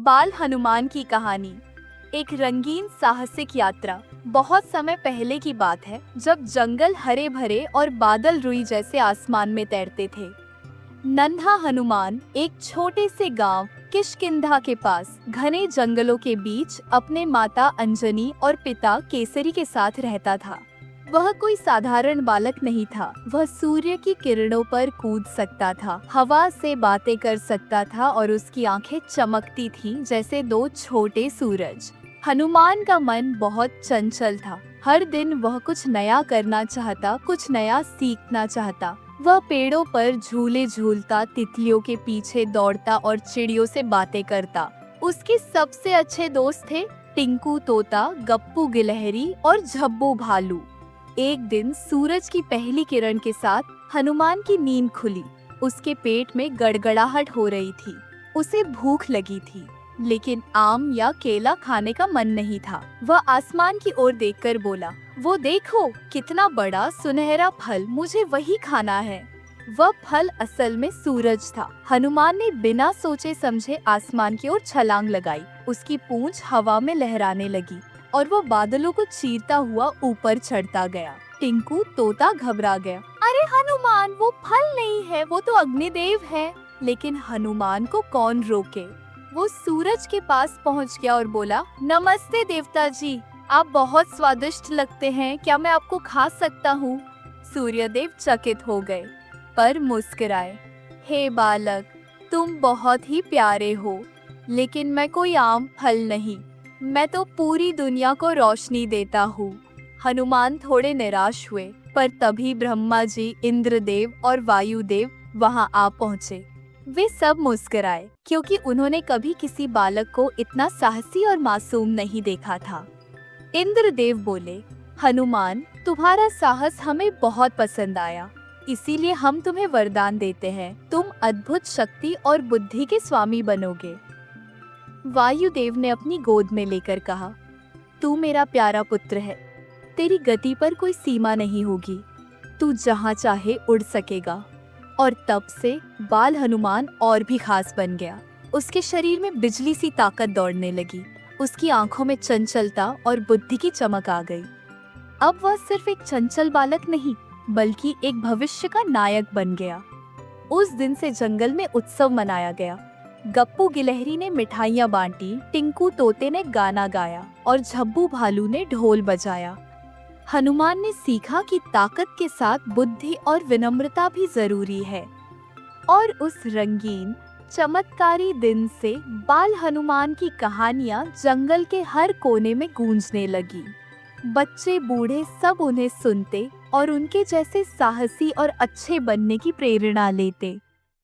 बाल हनुमान की कहानी। एक रंगीन साहसिक यात्रा। बहुत समय पहले की बात है, जब जंगल हरे भरे और बादल रुई जैसे आसमान में तैरते थे। नन्हा हनुमान एक छोटे से गांव किष्किंधा के पास घने जंगलों के बीच अपने माता अंजनी और पिता केसरी के साथ रहता था। वह कोई साधारण बालक नहीं था। वह सूर्य की किरणों पर कूद सकता था, हवा से बातें कर सकता था और उसकी आंखें चमकती थीं जैसे दो छोटे सूरज। हनुमान का मन बहुत चंचल था। हर दिन वह कुछ नया करना चाहता, कुछ नया सीखना चाहता। वह पेड़ों पर झूले झूलता, तितलियों के पीछे दौड़ता और चिड़ियों से बातें करता। उसके सबसे अच्छे दोस्त थे टिंकू तोता, गप्पू गिलहरी और झब्बू भालू। एक दिन सूरज की पहली किरण के साथ हनुमान की नींद खुली। उसके पेट में गड़गड़ाहट हो रही थी। उसे भूख लगी थी, लेकिन आम या केला खाने का मन नहीं था। वह आसमान की ओर देखकर बोला, वो देखो कितना बड़ा सुनहरा फल, मुझे वही खाना है। वह फल असल में सूरज था। हनुमान ने बिना सोचे समझे आसमान की ओर छलांग लगाई। उसकी पूंछ हवा में लहराने लगी और वो बादलों को चीरता हुआ ऊपर चढ़ता गया। टिंकू तोता घबरा गया। अरे हनुमान, वो फल नहीं है, वो तो अग्निदेव है। लेकिन हनुमान को कौन रोके। वो सूरज के पास पहुंच गया और बोला, नमस्ते देवता जी, आप बहुत स्वादिष्ट लगते हैं, क्या मैं आपको खा सकता हूँ? सूर्यदेव चकित हो गए पर मुस्कुराए। हे बालक, तुम बहुत ही प्यारे हो, लेकिन मैं कोई आम फल नहीं, मैं तो पूरी दुनिया को रोशनी देता हूँ। हनुमान थोड़े निराश हुए, पर तभी ब्रह्मा जी, इंद्रदेव और वायुदेव वहाँ आ पहुँचे। वे सब मुस्कुराए, क्योंकि उन्होंने कभी किसी बालक को इतना साहसी और मासूम नहीं देखा था। इंद्रदेव बोले, हनुमान, तुम्हारा साहस हमें बहुत पसंद आया, इसीलिए हम तुम्हें वरदान देते हैं, तुम अद्भुत शक्ति और बुद्धि के स्वामी बनोगे। वायुदेव ने अपनी गोद में लेकर कहा, तू मेरा प्यारा पुत्र है, तेरी गति पर कोई सीमा नहीं होगी, तू जहाँ चाहे उड़ सकेगा। और तब से बाल हनुमान और भी खास बन गया। उसके शरीर में बिजली सी ताकत दौड़ने लगी। उसकी आंखों में चंचलता और बुद्धि की चमक आ गई। अब वह सिर्फ एक चंचल बालक नहीं, बल्कि एक भविष्य का नायक बन गया। उस दिन से जंगल में उत्सव मनाया गया। गप्पू गिलहरी ने मिठाइयाँ बांटी, टिंकू तोते ने गाना गाया और झब्बू भालू ने ढोल बजाया। हनुमान ने सीखा कि ताकत के साथ बुद्धि और विनम्रता भी जरूरी है। और उस रंगीन चमत्कारी दिन से बाल हनुमान की कहानियां जंगल के हर कोने में गूंजने लगी। बच्चे बूढ़े सब उन्हें सुनते और उनके जैसे साहसी और अच्छे बनने की प्रेरणा लेते।